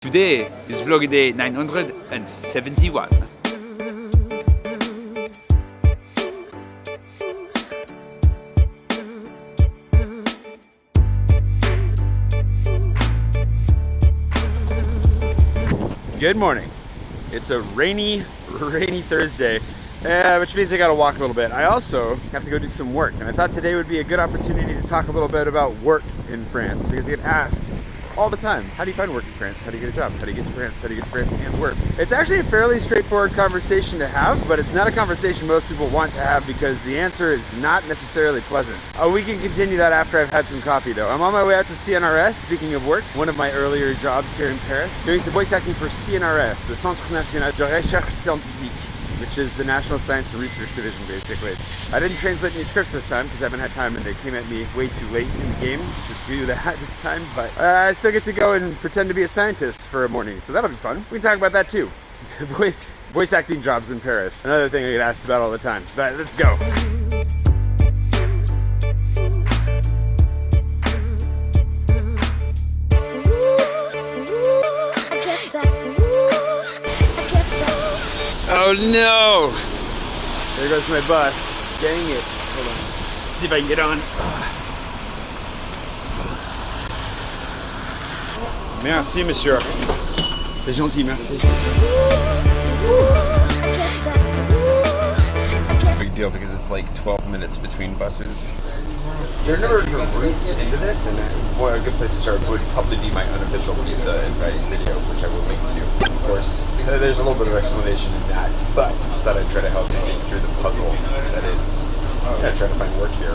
Today is vlog day 971. Good morning. It's a rainy Thursday, which means I gotta walk a little bit. I also have to go do some work, and I thought today would be a good opportunity to talk a little bit about work in France, because I get asked all the time, how do you find work in France? How do you get a job? How do you get to France? How do you get to France and work? It's actually a fairly straightforward conversation to have, but it's not a conversation most people want to have because the answer is not necessarily pleasant. We can continue that after I've had some coffee though. I'm on my way out to CNRS, speaking of work, one of my earlier jobs here in Paris, doing some voice acting for CNRS, the Centre National de Recherche Scientifique, which is the National Science and Research Division, basically. I didn't translate any scripts this time because I haven't had time and they came at me way too late in the game to do that this time, but I still get to go and pretend to be a scientist for a morning, so that'll be fun. We can talk about that too. Voice acting jobs in Paris, another thing I get asked about all the time, but let's go. Oh no! There goes my bus. Dang it. Hold on. Let's see if I can get on. Merci, monsieur. C'est gentil, merci. Big deal because it's like 12 minutes between buses. There are a number of different routes into this, and boy, a good place to start would probably be my unofficial visa advice video, which I will link to. Of course, there's a little bit of explanation in that, but just thought I'd try to help you think through the puzzle that is trying to find work here.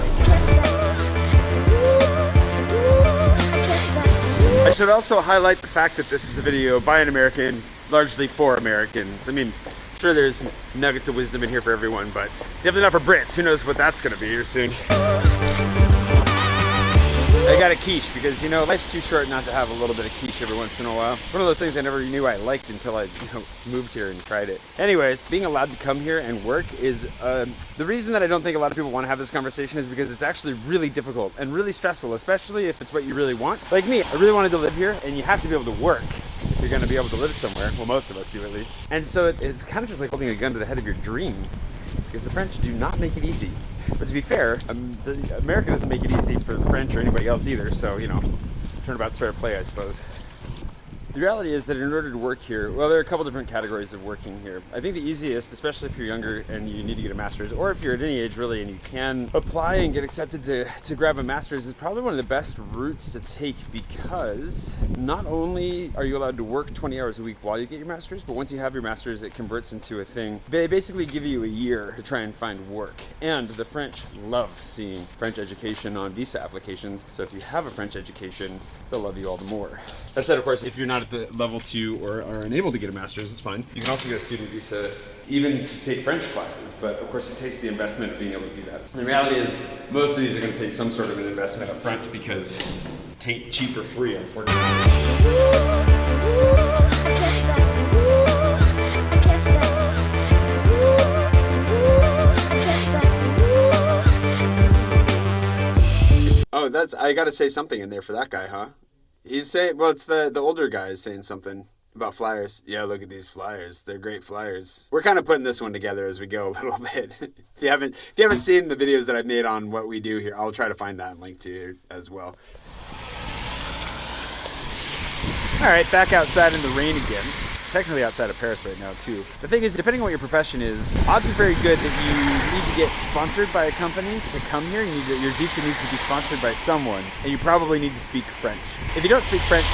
I should also highlight the fact that this is a video by an American, largely for Americans. I mean, sure there's nuggets of wisdom in here for everyone, but definitely not for Brits. Who knows what that's gonna be here soon. I got a quiche because, you know, life's too short not to have a little bit of quiche every once in a while. One of those things I never knew I liked until I moved here and tried it. Anyways, being allowed to come here and work is, the reason that I don't think a lot of people want to have this conversation is because it's actually really difficult and really stressful, especially if it's what you really want. Like me, I really wanted to live here, and you have to be able to work if you're going to be able to live somewhere. Well, most of us do at least. And so it kind of feels like holding a gun to the head of your dream, because the French do not make it easy. But to be fair, America doesn't make it easy for the French or anybody else either, so, you know, turnabout's fair play, I suppose. The reality is that in order to work here, well, there are a couple different categories of working here. I think the easiest, especially if you're younger and you need to get a master's, or if you're at any age really and you can apply and get accepted to grab a master's, is probably one of the best routes to take, because not only are you allowed to work 20 hours a week while you get your master's, but once you have your master's, it converts into a thing. They basically give you a year to try and find work. And the French love seeing French education on visa applications, so if you have a French education, they'll love you all the more. That said, of course, if you're not at the level 2 or are unable to get a master's, it's fine. You can also get a student visa even to take French classes, but of course it takes the investment of being able to do that. The reality is most of these are going to take some sort of an investment up front because it ain't cheap or free, unfortunately. Oh, I gotta say something in there for that guy, huh? He's saying, well, it's the older guy is saying something about flyers. Yeah, look at these flyers. They're great flyers. We're kind of putting this one together as we go a little bit. If you haven't seen the videos that I've made on what we do here, I'll try to find that and link to you as well. All right, back outside in the rain again. Technically outside of Paris right now too. The thing is, depending on what your profession is, odds are very good that you need to get sponsored by a company to come here. Your visa needs to be sponsored by someone, and you probably need to speak French. If you don't speak French,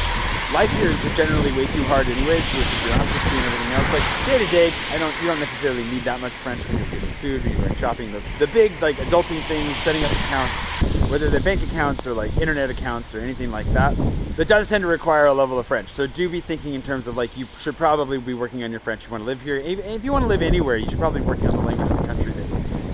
life here is generally way too hard anyways, with the bureaucracy and everything else. Like day to day, you don't necessarily need that much French when you're getting food, when you're going shopping. The big like adulting things, setting up accounts, whether they're bank accounts or like internet accounts or anything like that, that does tend to require a level of French. So do be thinking in terms of like, you should probably be working on your French if you want to live here. If you want to live anywhere, you should probably be working on the language of the country that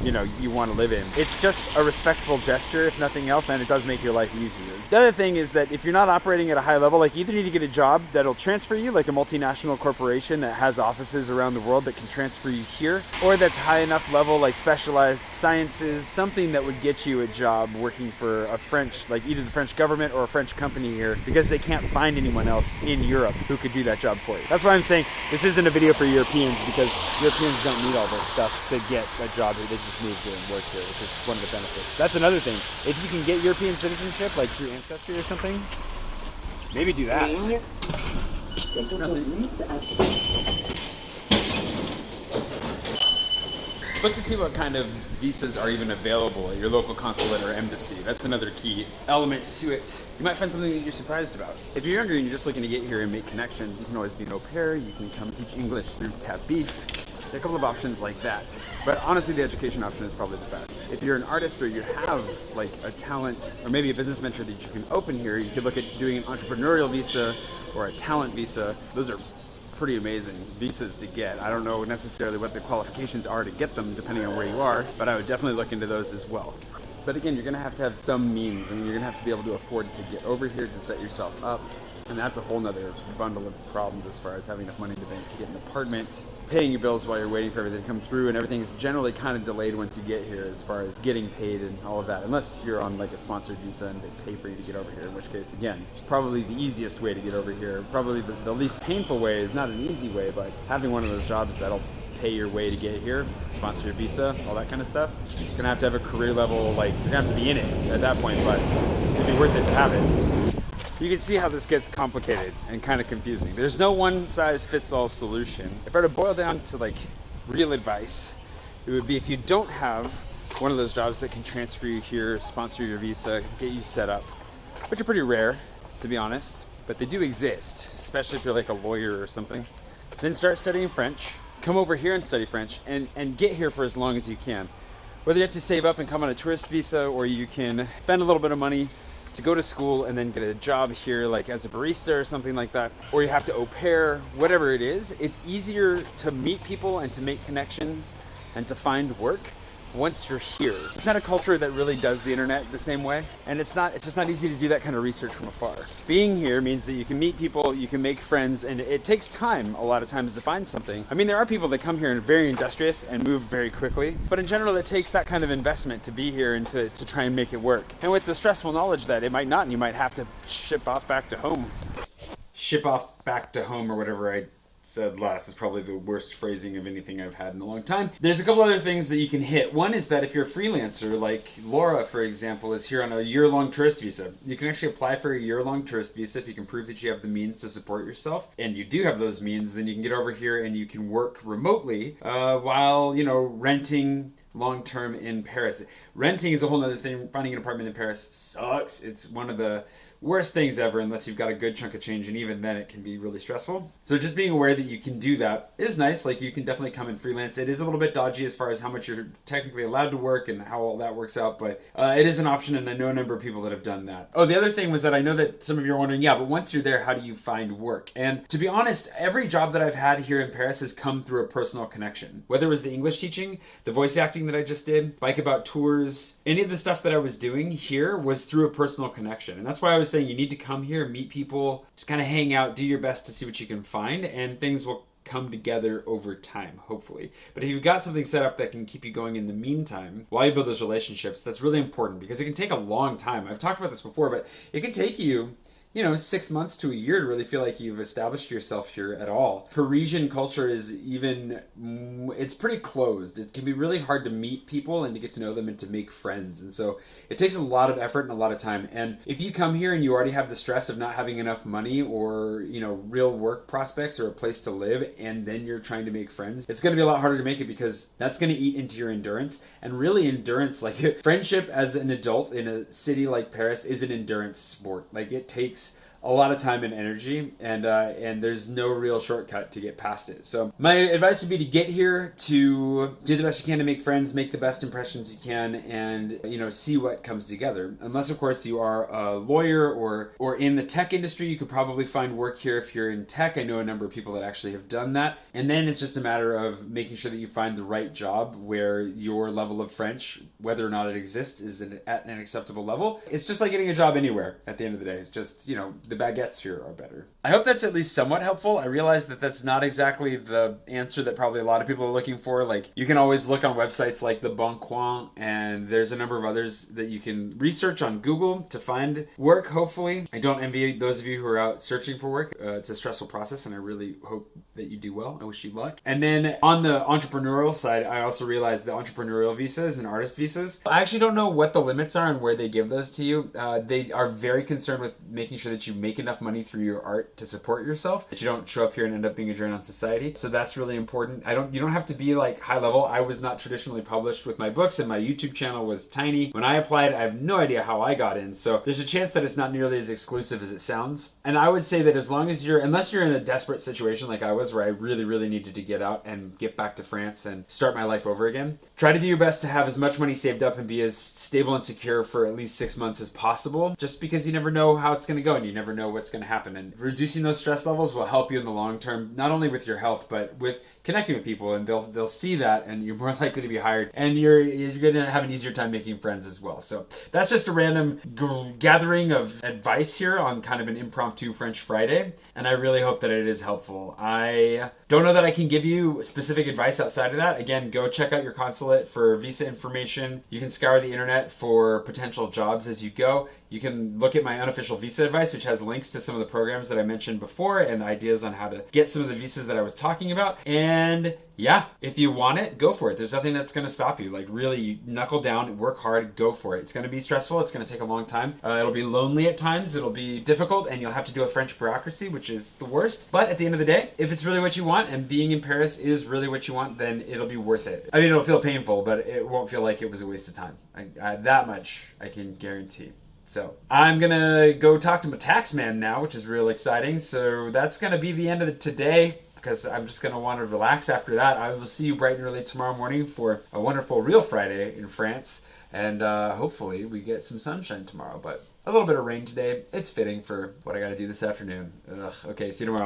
you want to live in. It's just a respectful gesture, if nothing else, and it does make your life easier. The other thing is that if you're not operating at a high level, like you either need to get a job that'll transfer you, like a multinational corporation that has offices around the world that can transfer you here, or that's high enough level, like specialized sciences, something that would get you a job working for a French, like either the French government or a French company here, because they can't find anyone else in Europe who could do that job for you. That's why I'm saying this isn't a video for Europeans, because Europeans don't need all this stuff to get a job here. They just move here and work here, which is one of the benefits. That's another thing. If you can get European citizenship, like through Ancestry or something, maybe do that. Look to see what kind of visas are even available at your local consulate or embassy. That's another key element to it. You might find something that you're surprised about. If you're younger and you're just looking to get here and make connections, you can always be an au pair. You can come teach English through Tabif. There are a couple of options like that. But honestly, the education option is probably the best. If you're an artist or you have like a talent or maybe a business venture that you can open here, you could look at doing an entrepreneurial visa or a talent visa. Those are pretty amazing visas to get. I don't know necessarily what the qualifications are to get them depending on where you are, but I would definitely look into those as well. But again, you're gonna have to have some means. I mean, you're gonna have to be able to afford to get over here to set yourself up. And that's a whole nother bundle of problems as far as having enough money in the bank to get an apartment, paying your bills while you're waiting for everything to come through, and everything is generally kind of delayed once you get here as far as getting paid and all of that, unless you're on like a sponsored visa and they pay for you to get over here, in which case, again, probably the easiest way to get over here, probably the least painful way is not an easy way, but having one of those jobs that'll pay your way to get here, sponsor your visa, all that kind of stuff. You're gonna have to have a career level, like you're gonna have to be in it at that point, but it'd be worth it to have it. You can see how this gets complicated and kind of confusing. There's no one size fits all solution. If I were to boil down to like real advice, it would be if you don't have one of those jobs that can transfer you here, sponsor your visa, get you set up, which are pretty rare, to be honest, but they do exist, especially if you're like a lawyer or something, then start studying French, come over here and study French, and get here for as long as you can. Whether you have to save up and come on a tourist visa, or you can spend a little bit of money to go to school and then get a job here like as a barista or something like that, or you have to au pair, whatever it is, it's easier to meet people and to make connections and to find work once you're here. It's not a culture that really does the internet the same way, and it's just not easy to do that kind of research from afar. Being here means that you can meet people, you can make friends, and it takes time a lot of times to find something. I mean, there are people that come here and are very industrious and move very quickly, but in general it takes that kind of investment to be here and to try and make it work. And with the stressful knowledge that it might not, and you might have to ship off back to home. Ship off back to home, or whatever I said last is probably the worst phrasing of anything I've had in a long time. There's a couple other things that you can hit. One is that if you're a freelancer, like Laura, for example, is here on a year-long tourist visa. You can actually apply for a year-long tourist visa if you can prove that you have the means to support yourself, and you do have those means. Then you can get over here and you can work remotely while, renting long-term in Paris. Renting is a whole other thing. Finding an apartment in Paris sucks. It's one of the worst things ever, unless you've got a good chunk of change, and even then it can be really stressful. So just being aware that you can do that is nice. Like, you can definitely come and freelance. It is a little bit dodgy as far as how much you're technically allowed to work and how all that works out, but it is an option, and I know a number of people that have done that. Oh, the other thing was that I know that some of you are wondering, yeah, but once you're there, how do you find work? And to be honest, every job that I've had here in Paris has come through a personal connection. Whether it was the English teaching, the voice acting that I just did, Bike About tours, any of the stuff that I was doing here was through a personal connection. And that's why I was saying you need to come here, meet people, just kind of hang out, do your best to see what you can find, and things will come together over time, hopefully. But if you've got something set up that can keep you going in the meantime, while you build those relationships, that's really important, because it can take a long time. I've talked about this before, but it can take you 6 months to a year to really feel like you've established yourself here at all. Parisian culture is it's pretty closed. It can be really hard to meet people and to get to know them and to make friends. And so it takes a lot of effort and a lot of time. And if you come here and you already have the stress of not having enough money or, real work prospects or a place to live, and then you're trying to make friends, it's going to be a lot harder to make it, because that's going to eat into your endurance. And really, endurance, like friendship as an adult in a city like Paris, is an endurance sport. Like, it takes a lot of time and energy, and there's no real shortcut to get past it. So my advice would be to get here, to do the best you can to make friends, make the best impressions you can, and see what comes together. Unless of course you are a lawyer or in the tech industry, you could probably find work here if you're in tech. I know a number of people that actually have done that. And then it's just a matter of making sure that you find the right job where your level of French, whether or not it exists, is at an acceptable level. It's just like getting a job anywhere at the end of the day. It's just, the baguettes here are better. I hope that's at least somewhat helpful. I realize that that's not exactly the answer that probably a lot of people are looking for. Like, you can always look on websites like the Bon Coin, and there's a number of others that you can research on Google to find work, hopefully. I don't envy those of you who are out searching for work. It's a stressful process, and I really hope that you do well. I wish you luck. And then on the entrepreneurial side, I also realized the entrepreneurial visas and artist visas, I actually don't know what the limits are and where they give those to you. They are very concerned with making sure that you make enough money through your art to support yourself, that you don't show up here and end up being a drain on society. So that's really important. You don't have to be like high level. I was not traditionally published with my books, and my YouTube channel was tiny. When I applied, I have no idea how I got in. So there's a chance that it's not nearly as exclusive as it sounds. And I would say that unless you're in a desperate situation like I was, where I really, really needed to get out and get back to France and start my life over again, try to do your best to have as much money saved up and be as stable and secure for at least 6 months as possible, just because you never know how it's going to go and you never know what's going to happen. And reducing those stress levels will help you in the long term, not only with your health, but with connecting with people, and they'll see that, and you're more likely to be hired, and you're going to have an easier time making friends as well. So that's just a random gathering of advice here on kind of an impromptu French Friday, and I really hope that it is helpful. I don't know that I can give you specific advice outside of that. Again, go check out your consulate for visa information. You can scour the internet for potential jobs as you go. You can look at my unofficial visa advice, which has links to some of the programs that I mentioned before and ideas on how to get some of the visas that I was talking about. And yeah, if you want it, go for it. There's nothing that's going to stop you. Like, really, you knuckle down, work hard, go for it. It's going to be stressful. It's going to take a long time. It'll be lonely at times. It'll be difficult, and you'll have to do a French bureaucracy, which is the worst. But at the end of the day, if it's really what you want and being in Paris is really what you want, then it'll be worth it. I mean, it'll feel painful, but it won't feel like it was a waste of time. That much I can guarantee. So I'm going to go talk to my tax man now, which is real exciting. So that's going to be the end of today, because I'm just going to want to relax after that. I will see you bright and early tomorrow morning for a wonderful Real Friday in France. And hopefully we get some sunshine tomorrow. But a little bit of rain today. It's fitting for what I got to do this afternoon. Okay, see you tomorrow.